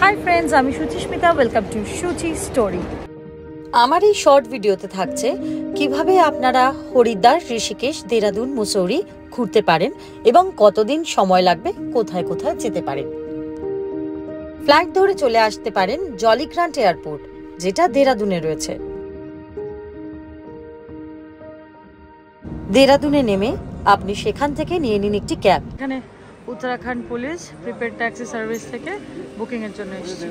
Hi friends, আমি Suchismita. Welcome to Suchi story. আমার এই শর্ট ভিডিওতে থাকছে কিভাবে আপনারা হরিদ্বার, ঋষিকেশ, দেরাদুন, মুসৌরি ঘুরতে পারেন এবং কতদিন সময় লাগবে, কোথায় কোথায় যেতে পারেন। ফ্লাইট ধরে চলে আসতে পারেন জলিগ্রান্ট এয়ারপোর্ট, যেটা দেরাদুনে রয়েছে। দেরাদুনে নেমে আপনি সেখান থেকে নিয়ে নিন একটি ক্যাব। এখানে Uttarakhand police prepaid taxi service থেকে বুকিং এর জন্য এসেছি।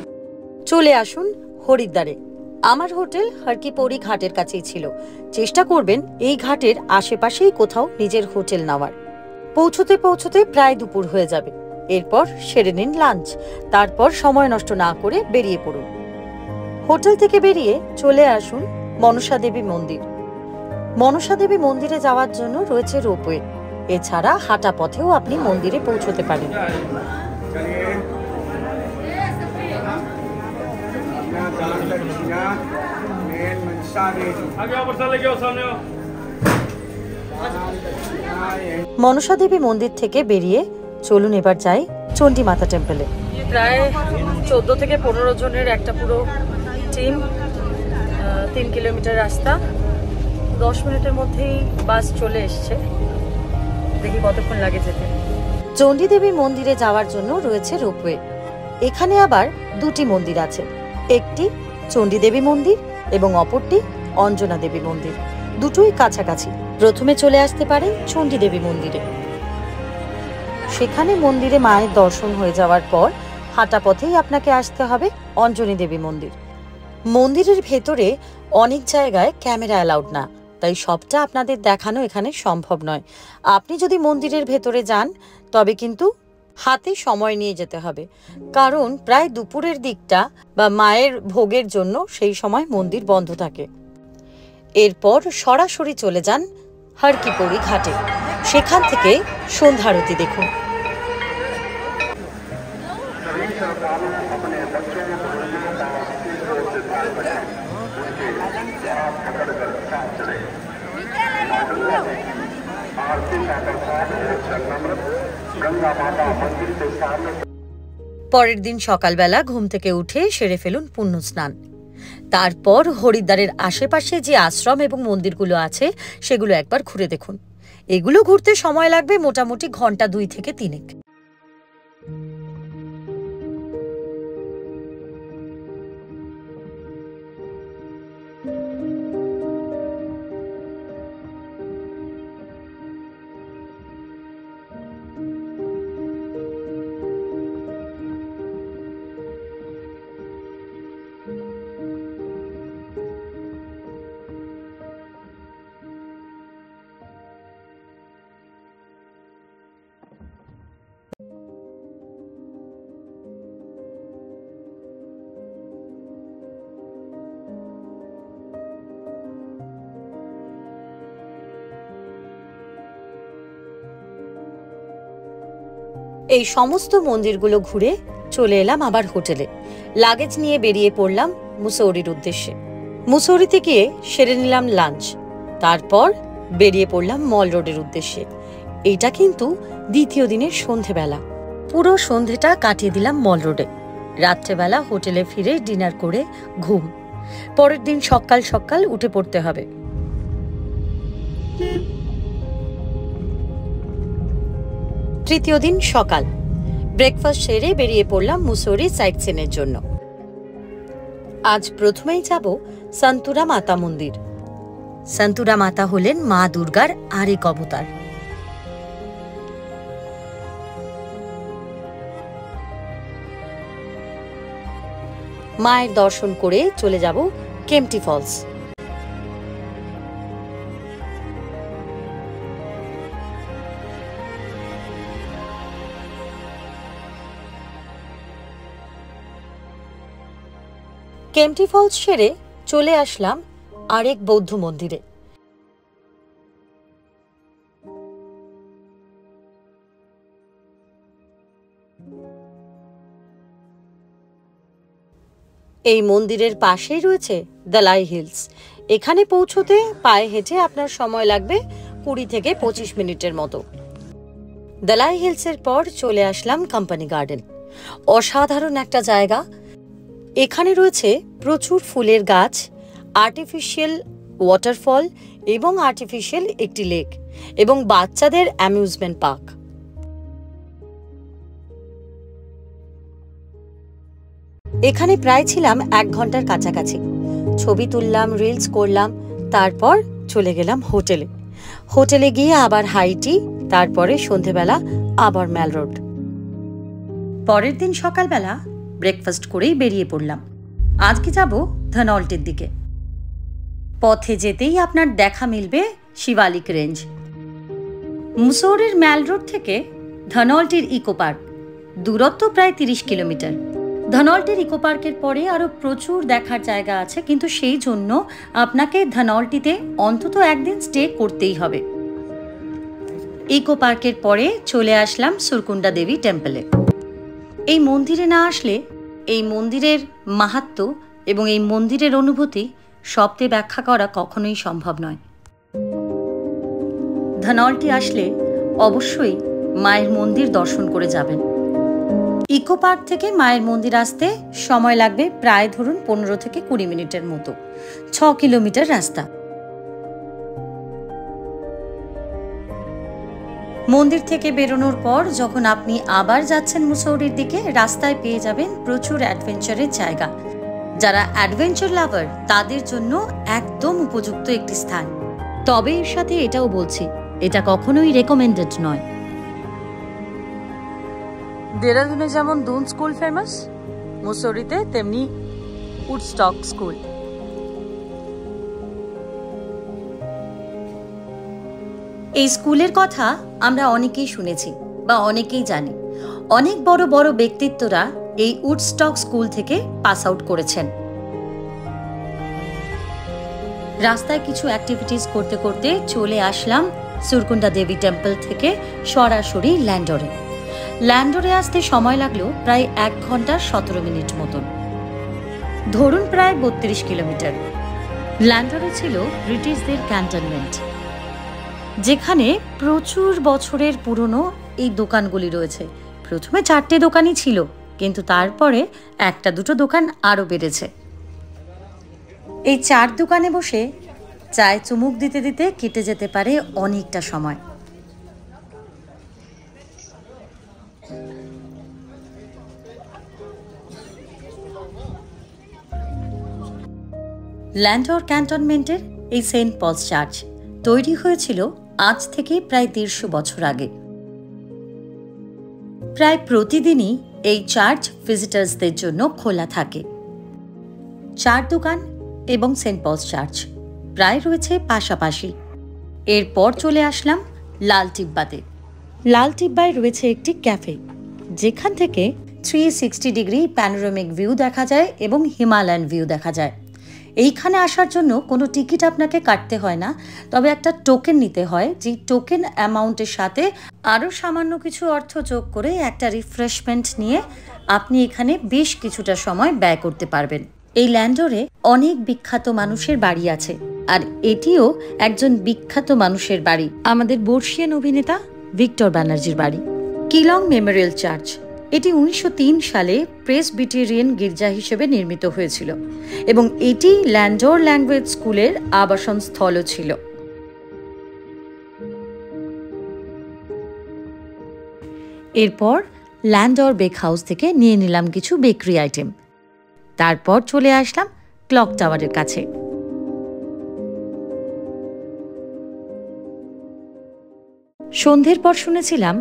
চলে আসুন হরিদ্বারে। আমার হোটেল হরকি পৌরি ঘাটের কাছেই ছিল। চেষ্টা করবেন এই ঘাটের আশেপাশেই কোথাও নিজের হোটেল নেওয়ার। পৌঁছতে পৌঁছতে প্রায় দুপুর হয়ে যাবে। এরপর সেরে নিন লাঞ্চ। তারপর সময় নষ্ট না করে বেরিয়ে পড়ুন। হোটেল থেকে বেরিয়ে চলে আসুন মনসা দেবী মন্দির। মনসা দেবী মন্দিরে যাওয়ার জন্য রয়েছে রোপওয়ে। এছাড়া হাঁটা পথেও আপনি মন্দিরে পৌঁছতে পারেন। মনসা দেবী মন্দির থেকে বেরিয়ে চলুন এবার যাই চণ্ডী মাতা টেম্পলে। প্রায় 14 থেকে 15 জনের একটা পুরো টিম, 3 কিলোমিটার রাস্তা। 10 মিনিটের মধ্যেই বাস চলে এসছে। দেখি কতক্ষণ লাগে যেতে। চণ্ডী দেবী মন্দিরে যাওয়ার জন্য রয়েছে রোপওয়ে। এখানে আবার দুটি মন্দির আছে, একটি চণ্ডী দেবী মন্দির এবং অপরটি অঞ্জনা দেবী মন্দির। দুটোই কাছাকাছি। প্রথমে চলে আসতে পারেন চণ্ডী দেবী মন্দিরে। সেখানে মন্দিরে মায়ের দর্শন হয়ে যাওয়ার পর হাঁটা পথেই আপনাকে আসতে হবে অঞ্জনী দেবী মন্দির। মন্দিরের ভেতরে অনেক জায়গায় ক্যামেরা অ্যালাউড না, তাই সবটা আপনাদের দেখানো এখানে সম্ভব নয়। আপনি যদি মন্দিরের ভেতরে যান তবে কিন্তু হাতে সময় নিয়ে যেতে হবে, কারণ প্রায় দুপুরের দিকটা বা মায়ের ভোগের জন্য সেই সময় মন্দির বন্ধ থাকে। এরপর সরাসরি চলে যান হরকি পৌরি ঘাটে। সেখান থেকে সন্ধ্যারতি দেখুন। পরের দিন সকালবেলা ঘুম থেকে উঠে সেরে ফেলুন পুণ্য স্নান। তারপর হরিদ্বারের আশেপাশে যে আশ্রম এবং মন্দিরগুলো আছে সেগুলো একবার ঘুরে দেখুন। এগুলো ঘুরতে সময় লাগবে মোটামুটি ঘন্টা 2 থেকে 3। এই সমস্ত মন্দিরগুলো ঘুরে চলে এলাম আবার হোটেলে। লাগেজ নিয়ে বেরিয়ে পড়লাম মুসৌরির উদ্দেশ্যে। মুসৌরিতে গিয়ে সেরে নিলাম লাঞ্চ। তারপর বেরিয়ে পড়লাম মল রোডের উদ্দেশ্যে। এইটা কিন্তু দ্বিতীয় দিনের সন্ধেবেলা। পুরো সন্ধেটা কাটিয়ে দিলাম মল রোডে। রাত্রেবেলা হোটেলে ফিরে ডিনার করে ঘুম। পরের দিন সকাল সকাল উঠে পড়তে হবে। তৃতীয় দিন সকাল ব্রেকফাস্ট সেরে বেরিয়ে পড়লাম মুসৌরি সাইট সিনের জন্য। আজ প্রথমেই যাব সন্তুরা মাতা মন্দির। সন্তুরা মাতা হলেন মা দুর্গার আরেক অবতার। মায়ের দর্শন করে চলে যাব কেম্পটি ফলস। কেম্পটি ফলস সেরে চলে আসলাম আরেক বৌদ্ধ মন্দিরে। এই মন্দিরের পাশেই রয়েছে দালাই হিলস। এখানে পৌঁছতে পায়ে হেঁটে আপনার সময় লাগবে 20 থেকে 25 মিনিটের মতো। দালাই হিলসের পর চলে আসলাম কোম্পানি গার্ডেন। অসাধারণ একটা জায়গা। এখানে রয়েছে প্রচুর ফুলের গাছ, আর্টিফিশিয়াল ওয়াটারফল এবং আর্টিফিশিয়াল একটি লেক এবং বাচ্চাদের অ্যামিউজমেন্ট পার্ক। এখানে প্রায় ছিলাম 1 ঘন্টার কাছাকাছি। ছবি তুললাম, রিলস করলাম, তারপর চলে গেলাম হোটেলে। হোটেলে গিয়ে আবার হাইটি, তারপরে সন্ধেবেলা আবার ম্যাল রোড। পরের দিন সকালবেলা ব্রেকফাস্ট করেই বেরিয়ে পড়লাম। আজকে যাব ধনৌল্টির দিকে। পথে যেতেই আপনার দেখা মিলবে শিবালিক রেঞ্জ। মুসৌরির ম্যাল রোড থেকে ধনৌল্টির ইকো পার্ক দূরত্ব প্রায় 30 কিলোমিটার। ধনৌল্টির ইকো পার্কের পরে আরও প্রচুর দেখার জায়গা আছে, কিন্তু সেই জন্য আপনাকে ধনৌল্টিতে অন্তত একদিন স্টে করতেই হবে। ইকো পার্কের পরে চলে আসলাম সুরকুন্ডা দেবী টেম্পলে। এই মন্দিরে না আসলে এই মন্দিরের মাহাত্ম্য এবং এই মন্দিরের অনুভূতি শব্দে ব্যাখ্যা করা কখনোই সম্ভব নয়। ধনৌল্টি আসলে অবশ্যই মায়ের মন্দির দর্শন করে যাবেন। ইকো পার্ক থেকে মায়ের মন্দির আসতে সময় লাগবে প্রায় ধরুন 15 থেকে 20 মিনিটের মতো। 6 কিলোমিটার রাস্তা। মন্দির থেকে বেরোনোর পর যখন আপনি আবার যাচ্ছেন মুসৌরির দিকে, রাস্তায় পেয়ে যাবেন প্রচুর অ্যাডভেঞ্চারের জায়গা। যারা অ্যাডভেঞ্চার লাভার তাদের জন্য একদম উপযুক্ত একটি স্থান। তবে এর সাথে এটাও বলছি, এটা কখনোই রেকমেন্ডেড নয়। দেরাদুনে যেমন দুন স্কুল ফেমাস, মুসৌরিতে তেমনি উডস্টক স্কুল। এই স্কুলের কথা আমরা অনেকেই শুনেছি বা অনেকেই জানি। অনেক বড় বড় ব্যক্তিত্বরা এই উডস্টক স্কুল থেকে পাস আউট করেছেন। রাস্তায় কিছু অ্যাক্টিভিটিস করতে করতে চলে আসলাম সুরকুন্ডা দেবী টেম্পল থেকে সরাসরি ল্যান্ডরে। ল্যান্ডরে আসতে সময় লাগলো প্রায় 1 ঘন্টা 17 মিনিট মতন, ধরুন প্রায় 32 কিলোমিটার। ল্যান্ডরে ছিল ব্রিটিশদের ক্যান্টনমেন্ট, যেখানে প্রচুর বছরের পুরনো এই দোকানগুলি রয়েছে। প্রথমে 4টে দোকানই ছিল, কিন্তু তারপরে 1-2টো দোকান আরও বেড়েছে। এই 4 দোকানে বসে চায়ে চুমুক দিতে দিতে কেটে যেতে পারে অনেকটা সময়। ল্যান্ডর ক্যান্টনমেন্টের এই সেন্ট পলস চার্চ তৈরি হয়েছিল আজ থেকে প্রায় 150 বছর আগে। প্রায় প্রতিদিনই এই চার্চ ভিজিটার্সদের জন্য খোলা থাকে। 4 দোকান এবং সেন্ট পলস চার্চ প্রায় রয়েছে পাশাপাশি। এরপর চলে আসলাম লাল টিব্বাতে। লাল টিব্বায় রয়েছে একটি ক্যাফে, যেখান থেকে 360 ডিগ্রি প্যানোরামিক ভিউ দেখা যায় এবং হিমালয়ান ভিউ দেখা যায়। এইখানে আসার জন্য কোনো টিকিট আপনাকে কাটতে হয় না, তবে একটা টোকেন নিতে হয়। যে টোকেন অ্যামাউন্টের সাথে আরও সামান্য কিছু অর্থ যোগ করে একটা রিফ্রেশমেন্ট নিয়ে আপনি এখানে বেশ কিছুটা সময় ব্যয় করতে পারবেন। এই ল্যান্ডরে অনেক বিখ্যাত মানুষের বাড়ি আছে, আর এটিও একজন বিখ্যাত মানুষের বাড়ি, আমাদের বর্ষিয়ান অভিনেতা ভিক্টর ব্যানার্জির বাড়ি। কিলং মেমোরিয়াল চার্চ, এটি 1903 সালে প্রেসবিটেরিয়ান গির্জা হিসেবে নির্মিত হয়েছিল এবং এটি ল্যান্ডর ল্যাঙ্গুয়েজ স্কুলের আবাসন স্থলও ছিল। এরপর ল্যান্ডর বেক হাউস থেকে নিয়ে নিলাম কিছু বেকারি আইটেম। তারপর চলে আসলাম ক্লক টাওয়ারের কাছে। সন্ধ্যের পর শুনেছিলাম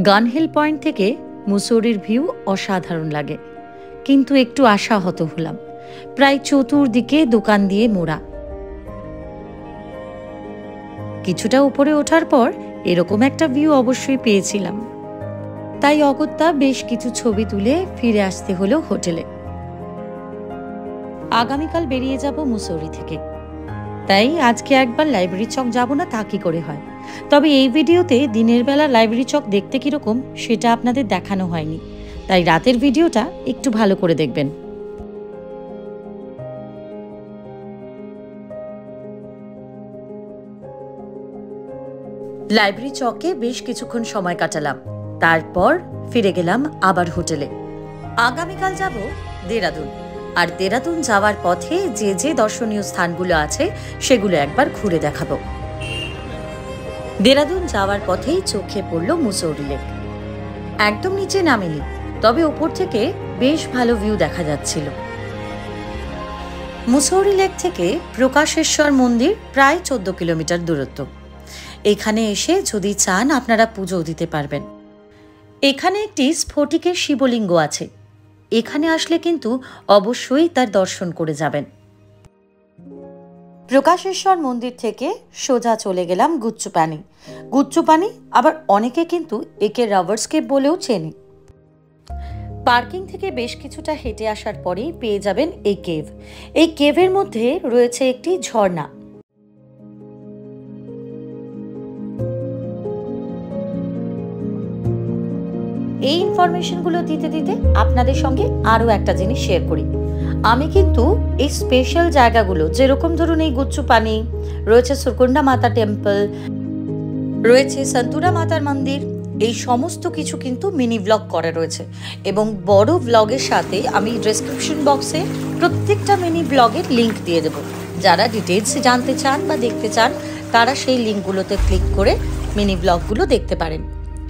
গানহিল পয়েন্ট থেকে মুসৌরির ভিউ অসাধারণ লাগে, কিন্তু একটু আশাহত হলাম। প্রায় চতুর্দিকে দোকান দিয়ে মোড়া। কিছুটা উপরে ওঠার পর এরকম একটা ভিউ অবশ্যই পেয়েছিলাম, তাই অগত্যা বেশ কিছু ছবি তুলে ফিরে আসতে হলো হোটেলে। আগামীকাল বেরিয়ে যাব মুসৌরি থেকে, তাই আজকে একবার লাইব্রেরি চক যাব না তা কি করে হয়। তবে এই ভিডিওতে দিনের বেলা লাইব্রেরি চক দেখতে কিরকম সেটা আপনাদের দেখানো হয়নি, তাই রাতের ভিডিওটা একটু ভালো করে দেখবেন। লাইব্রেরি চকে বেশ কিছুক্ষণ সময় কাটালাম, তারপর ফিরে গেলাম আবার হোটেলে। আগামীকাল যাব দেরাদুন। আর দেরাদুন যাওয়ার পথে যে যে দর্শনীয় স্থানগুলো আছে সেগুলো একবার ঘুরে দেখাবো। দেরাদুন যাওয়ার পথেই চোখে পড়ল মুসৌরি লেক। একদম নিচে নামেনি, তবে ওপর থেকে বেশ ভালো ভিউ দেখা যাচ্ছিল। মুসৌরি লেক থেকে প্রকাশেশ্বর মন্দির প্রায় 14 কিলোমিটার দূরত্ব। এখানে এসে যদি চান আপনারা পুজো দিতে পারবেন। এখানে একটি স্ফটিকের শিবলিঙ্গ আছে, এখানে আসলে কিন্তু অবশ্যই তার দর্শন করে যাবেন। প্রকাশেশ্বর মন্দির থেকে সোজা চলে গেলাম গুচ্চুপানি। গুচ্চুপানি আবার অনেকে কিন্তু একে রাভার্স কেভ বলেও চেনে। পার্কিং থেকে বেশ কিছুটা হেঁটে আসার পরেই পেয়ে যাবেন এই কেভ। এই কেভের মধ্যে রয়েছে একটি ঝর্ণা। এই ইনফরমেশনগুলো দিতে দিতে আপনাদের সঙ্গে আরও একটা জিনিস শেয়ার করি। আমি কিন্তু এই স্পেশাল জায়গাগুলো, যেরকম ধরুন এই গুচ্চুপানি রয়েছে, সুরকুন্ডা মাতা টেম্পল রয়েছে, সন্তুরা মাতার মন্দির, এই সমস্ত কিছু কিন্তু মিনি ব্লগ করা রয়েছে। এবং বড় ব্লগের সাথে আমি ডেসক্রিপশন বক্সে প্রত্যেকটা মিনি ব্লগের লিঙ্ক দিয়ে দেবো। যারা ডিটেলস জানতে চান বা দেখতে চান তারা সেই লিঙ্কগুলোতে ক্লিক করে মিনি ব্লগগুলো দেখতে পারেন।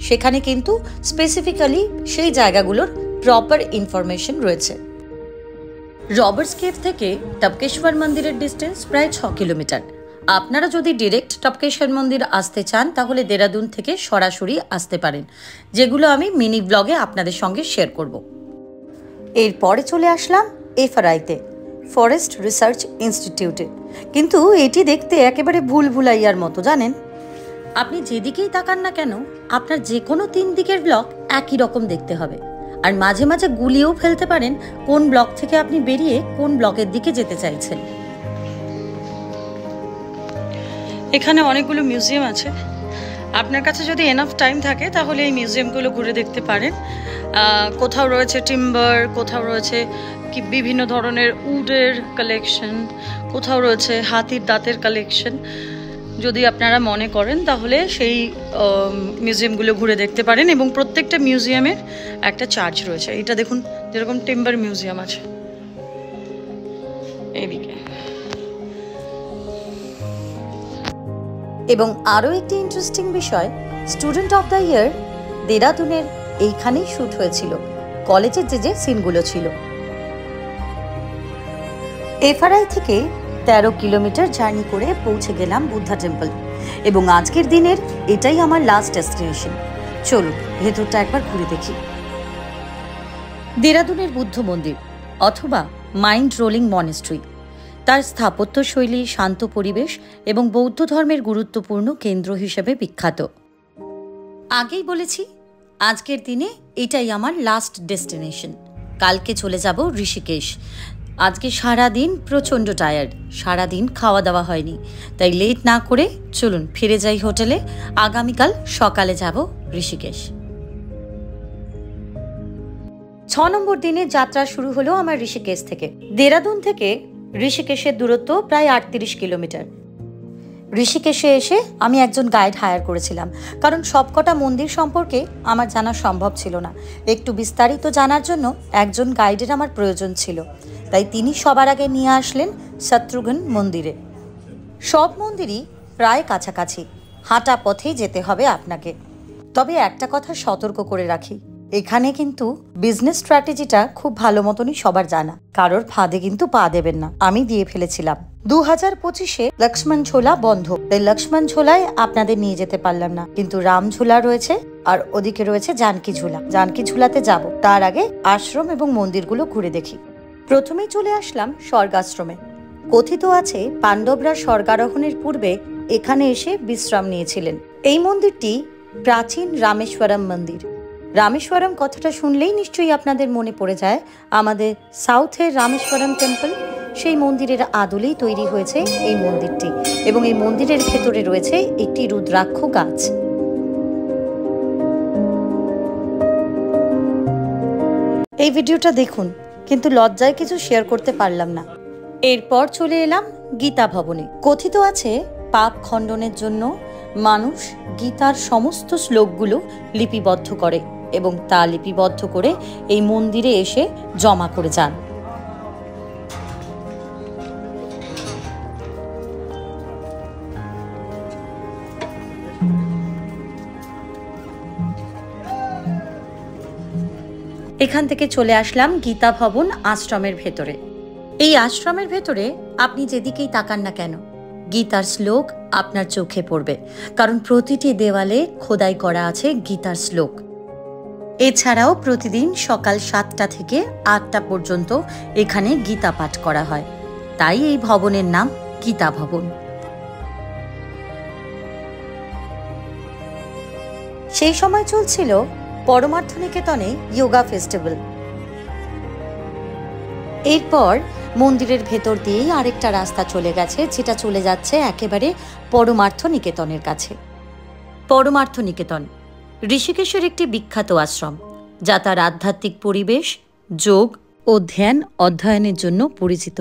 সেখানে কিন্তু স্পেসিফিক্যালি সেই জায়গাগুলোর প্রপার ইনফরমেশন রয়েছে। রবার্স কেভ থেকে টপকেশ্বর মন্দিরের ডিস্টেন্স প্রায় 6 কিলোমিটার। আপনারা যদি ডিরেক্ট টপকেশ্বর মন্দির আসতে চান তাহলে দেরাদুন থেকে সরাসরি আসতে পারেন, যেগুলো আমি মিনি ব্লগে আপনাদের সঙ্গে শেয়ার করব। এরপরে চলে আসলাম এফআরআইতে, ফরেস্ট রিসার্চ ইনস্টিটিউটে। কিন্তু এটি দেখতে একেবারে ভুলভুলাইয়ার মতো, জানেন। আপনি যেদিকেই তাকান না কেন আপনার যে কোনো 3 দিকের ব্লক একই রকম দেখতে হবে। আর মাঝে মাঝে গুলিয়েও ফেলতে পারেন কোন ব্লক থেকে আপনি বেরিয়ে কোন ব্লকের দিকে যেতে চাইছেন। এখানে অনেকগুলো মিউজিয়াম আছে। আপনার কাছে যদি এনাফ টাইম থাকে তাহলে এই মিউজিয়ামগুলো ঘুরে দেখতে পারেন। কোথাও রয়েছে টিম্বার, কোথাও রয়েছে কি বিভিন্ন ধরনের উডের কালেকশন, কোথাও রয়েছে হাতির দাঁতের কালেকশন। যদি আপনারা মনে করেন তাহলে সেই মিউজিয়ামগুলো ঘুরে দেখতে পারেন। এবং প্রত্যেকটা মিউজিয়ামের একটা চার্জ রয়েছে। এটা দেখুন, যেরকম টিম্বার মিউজিয়াম আছে এইদিকে। এবং আরও একটি ইন্টারেস্টিং বিষয়, স্টুডেন্ট অফ দ্য ইয়ার দেরাদুনের এইখানেই শ্যুট হয়েছিল, কলেজের যে সিনগুলো ছিল। এফআরআই থেকে 13 কিলোমিটার জার্নি করে পৌঁছে গেলাম বুদ্ধা টেম্পল। এবং আজকের দিনের এটাই আমার লাস্ট ডেস্টিনেশন। চলুন ভেতরটা একবার ঘুরে দেখি। দেরাদুনের বুদ্ধ মন্দির অথবা মাইন্ড রোলিং মনেস্ট্রি, তার স্থাপত্যশৈলী, শান্ত পরিবেশ এবং বৌদ্ধ ধর্মের গুরুত্বপূর্ণ কেন্দ্র হিসেবে বিখ্যাত। আগেই বলেছি আজকের দিনে এটাই আমার লাস্ট ডেস্টিনেশন। কালকে চলে যাব ঋষিকেশ। আজকে সারাদিন প্রচণ্ড টায়ার্ড, সারাদিন খাওয়া দাওয়া হয়নি, তাই লেট না করে চলুন ফিরে যাই হোটেলে। আগামীকাল সকালে যাব ঋষিকেশ। 6 নম্বর দিনের যাত্রা শুরু হলো আমার ঋষিকেশ থেকে। দেরাদুন থেকে ঋষিকেশের দূরত্ব প্রায় 38 কিলোমিটার। ঋষিকেশে এসে আমি একজন গাইড হায়ার করেছিলাম, কারণ সবকটা মন্দির সম্পর্কে আমার জানা সম্ভব ছিল না। একটু বিস্তারিত জানার জন্য একজন গাইডের আমার প্রয়োজন ছিল, তাই তিনি সবার আগে নিয়ে আসলেন শত্রুঘ্ন মন্দিরে। সব মন্দিরই প্রায় কাছাকাছি, হাঁটা পথেই যেতে হবে আপনাকে। তবে একটা কথা সতর্ক করে রাখি, এখানে কিন্তু বিজনেস স্ট্র্যাটেজিটা খুব ভালো মতনই সবার জানা, কারোর ফাঁদে কিন্তু পা দেবেন না। আমি দিয়ে ফেলেছিলাম। 2025-এ লক্ষ্মণ ঝোলা বন্ধ, তাই লক্ষ্মণ ঝোলায় আপনাদের নিয়ে যেতে পারলাম না, কিন্তু রাম ঝোলা রয়েছে আর ওদিকে রয়েছে জানকী ঝোলা। জানকী ঝোলাতে যাব, তার আগে আশ্রম এবং মন্দিরগুলো ঘুরে দেখি। প্রথমেই চলে আসলাম স্বর্গাশ্রমে। কথিত আছে পাণ্ডবরা স্বর্গারোহণের পূর্বে এখানে এসে বিশ্রাম নিয়েছিলেন। এই মন্দিরটি প্রাচীন রামেশ্বরম মন্দির। রামেশ্বরম কথাটা শুনলেই নিশ্চয়ই আপনাদের মনে পড়ে যায় আমাদের সাউথের রামেশ্বরম টেম্পল। সেই মন্দিরের আদলেই তৈরি হয়েছে এই মন্দিরটি, এবং এই মন্দিরের ভেতরে রয়েছে একটি রুদ্রাক্ষ গাছ। এই ভিডিওটা দেখুন, কিন্তু লজ্জায় কিছু শেয়ার করতে পারলাম না। এরপর চলে এলাম গীতা ভবনে। কথিত আছে পাপ খণ্ডনের জন্য মানুষ গীতার সমস্ত শ্লোকগুলো লিপিবদ্ধ করে এবং তা লিপিবদ্ধ করে এই মন্দিরে এসে জমা করে যান। এখান থেকে চলে আসলাম গীতা ভবন আশ্রমের ভেতরে। এই আশ্রমের ভেতরে আপনি যেদিকেই তাকান না কেন, গীতার শ্লোক আপনার চোখে পড়বে, কারণ প্রতিটি দেওয়ালে খোদাই করা আছে গীতার শ্লোক। এছাড়াও প্রতিদিন সকাল 7টা থেকে 8টা পর্যন্ত এখানে গীতা পাঠ করা হয়, তাই এই ভবনের নাম গীতা ভবন। সেই সময় চলছিল পরমার্থ নিকেতনে যোগা ফেস্টিভ্যাল। এরপর মন্দিরের ভেতর দিয়েই আরেকটা রাস্তা চলে গেছে, যেটা চলে যাচ্ছে একেবারে পরমার্থ নিকেতনের কাছে। পরমার্থ নিকেতন ঋষিকেশের একটি বিখ্যাত আশ্রম, যা তার আধ্যাত্মিক পরিবেশ, যোগ ও ধ্যান অধ্যয়নের জন্য পরিচিত।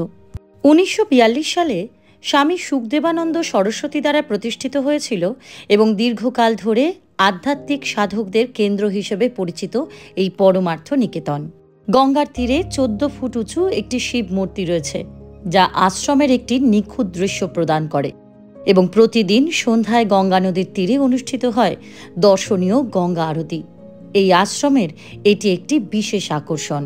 1942 সালে স্বামী সুখদেবানন্দ সরস্বতী দ্বারা প্রতিষ্ঠিত হয়েছিল এবং দীর্ঘকাল ধরে আধ্যাত্মিক সাধকদের কেন্দ্র হিসেবে পরিচিত এই পরমার্থ নিকেতন। গঙ্গার তীরে 14 ফুট উঁচু একটি শিব মূর্তি রয়েছে, যা আশ্রমের একটি নিখুঁত দৃশ্য প্রদান করে, এবং প্রতিদিন সন্ধ্যায় গঙ্গা নদীর তীরে অনুষ্ঠিত হয় দর্শনীয় গঙ্গা আরতি। এই আশ্রমের এটি একটি বিশেষ আকর্ষণ।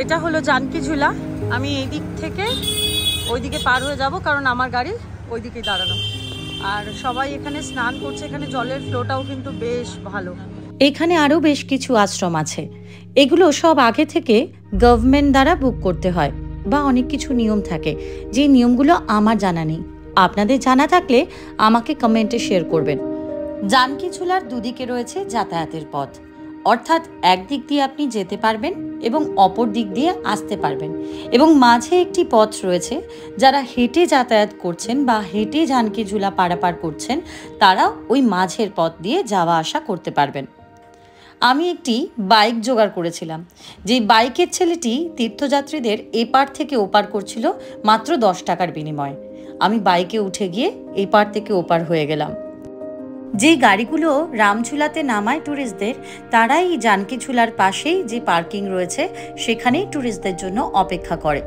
এটা হলো জানকী ঝুলা। আমি এই দিক থেকে ওইদিকে পার হয়ে যাব, কারণ আমার গাড়ি ওইদিকে দাঁড়ানো। আর সবাই এখানে স্নান করছে, এখানে জলের ফ্লোটাও কিন্তু বেশ ভালো। এখানে আরও বেশ কিছু আশ্রম আছে, এগুলো সব আগে থেকে গভর্নমেন্ট দ্বারা বুক করতে হয়, বা অনেক কিছু নিয়ম থাকে, যে নিয়মগুলো আমার জানা নেই। আপনাদের জানা থাকলে আমাকে কমেন্টে শেয়ার করবেন। জানকী ঝুলার দুদিকে রয়েছে যাতায়াতের পথ, অর্থাৎ একদিক দিয়ে আপনি যেতে পারবেন এবং অপর দিক দিয়ে আসতে পারবেন, এবং মাঝে একটি পথ রয়েছে। যারা হেঁটে যাতায়াত করছেন বা হেঁটে জানকী ঝুলা পারাপার করছেন, তারা ওই মাঝের পথ দিয়ে যাওয়া আসা করতে পারবেন। আমি একটি বাইক জোগাড় করেছিলাম, যেই বাইকের ছেলেটি তীর্থযাত্রীদের এপার থেকে ওপার করছিল মাত্র 10 টাকার বিনিময়ে। আমি বাইকে উঠে গিয়ে এপার থেকে ওপার হয়ে গেলাম। যেই গাড়িগুলো রামঝুলাতে নামায় ট্যুরিস্টদের, তারাই জানকী ঝুলার পাশেই যে পার্কিং রয়েছে সেখানেই ট্যুরিস্টদের জন্য অপেক্ষা করে।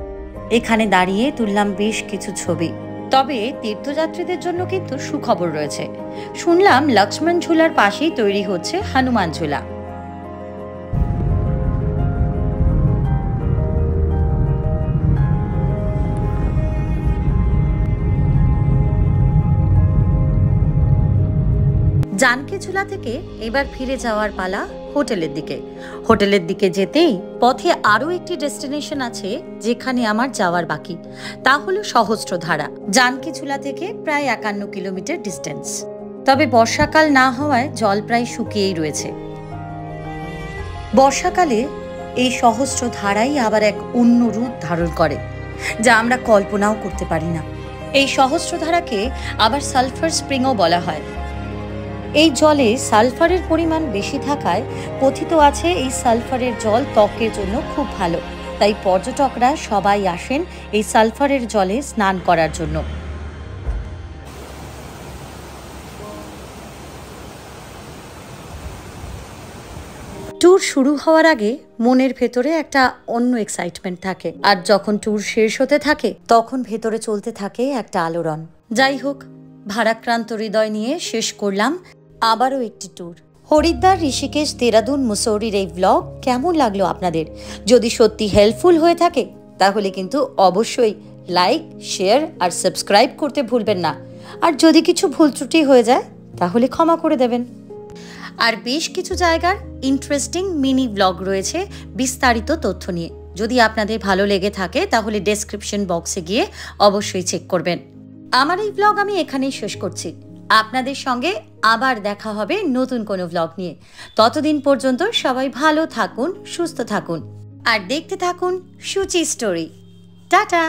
এখানে দাঁড়িয়ে তুললাম বেশ কিছু ছবি। তবে তীর্থযাত্রীদের জন্য কিন্তু সুখবর রয়েছে। শুনলাম লক্ষ্মণ ঝুলার পাশেই তৈরি হচ্ছে হনুমান ঝুলা। জানকী ঝুলা থেকে এবার ফিরে যাওয়ার পালা হোটেলের দিকে। হোটেলের দিকে যেতেই পথে আরও একটি ডেস্টিনেশন আছে যেখানে আমার যাওয়ার বাকি, তা হলো সহস্রধারা। জানকী ঝুলা থেকে প্রায় 51 কিলোমিটার ডিস্টেন্স। তবে বর্ষাকাল না হওয়ায় জল প্রায় শুকিয়েই রয়েছে। বর্ষাকালে এই সহস্রধারাই আবার এক অন্য রূপ ধারণ করে, যা আমরা কল্পনাও করতে পারি না। এই সহস্রধারাকে আবার সালফার স্প্রিংও বলা হয়। এই জলে সালফারের পরিমাণ বেশি থাকায় কথিত আছে এই সালফারের জল ত্বকের জন্য খুব ভালো, তাই পর্যটকরা সবাই আসেন এই সালফারের জলে স্নান করার জন্য। ট্যুর শুরু হওয়ার আগে মনের ভেতরে একটা অন্য এক্সাইটমেন্ট থাকে, আর যখন ট্যুর শেষ হতে থাকে তখন ভেতরে চলতে থাকে একটা আলোড়ন। যাই হোক, ভারাক্রান্ত হৃদয় নিয়ে শেষ করলাম আবারও একটি ট্যুর। হরিদ্বার, ঋষিকেশ, দেরাদুন, মুসৌরির এই ব্লগ কেমন লাগলো আপনাদের? যদি সত্যি হেল্পফুল হয়ে থাকে তাহলে কিন্তু অবশ্যই লাইক, শেয়ার আর সাবস্ক্রাইব করতে ভুলবেন না। আর যদি কিছু ভুল ত্রুটি হয়ে যায় তাহলে ক্ষমা করে দেবেন। আর বেশ কিছু জায়গার ইন্টারেস্টিং মিনি ব্লগ রয়েছে বিস্তারিত তথ্য নিয়ে। যদি আপনাদের ভালো লেগে থাকে তাহলে ডেসক্রিপশন বক্সে গিয়ে অবশ্যই চেক করবেন। আমার এই ব্লগ আমি এখানেই শেষ করছি। আপনাদের সঙ্গে আবার দেখা হবে নতুন কোনো ব্লগ নিয়ে। ততদিন পর্যন্ত সবাই ভালো থাকুন, সুস্থ থাকুন আর দেখতে থাকুন সুচি স্টোরি। টাটা।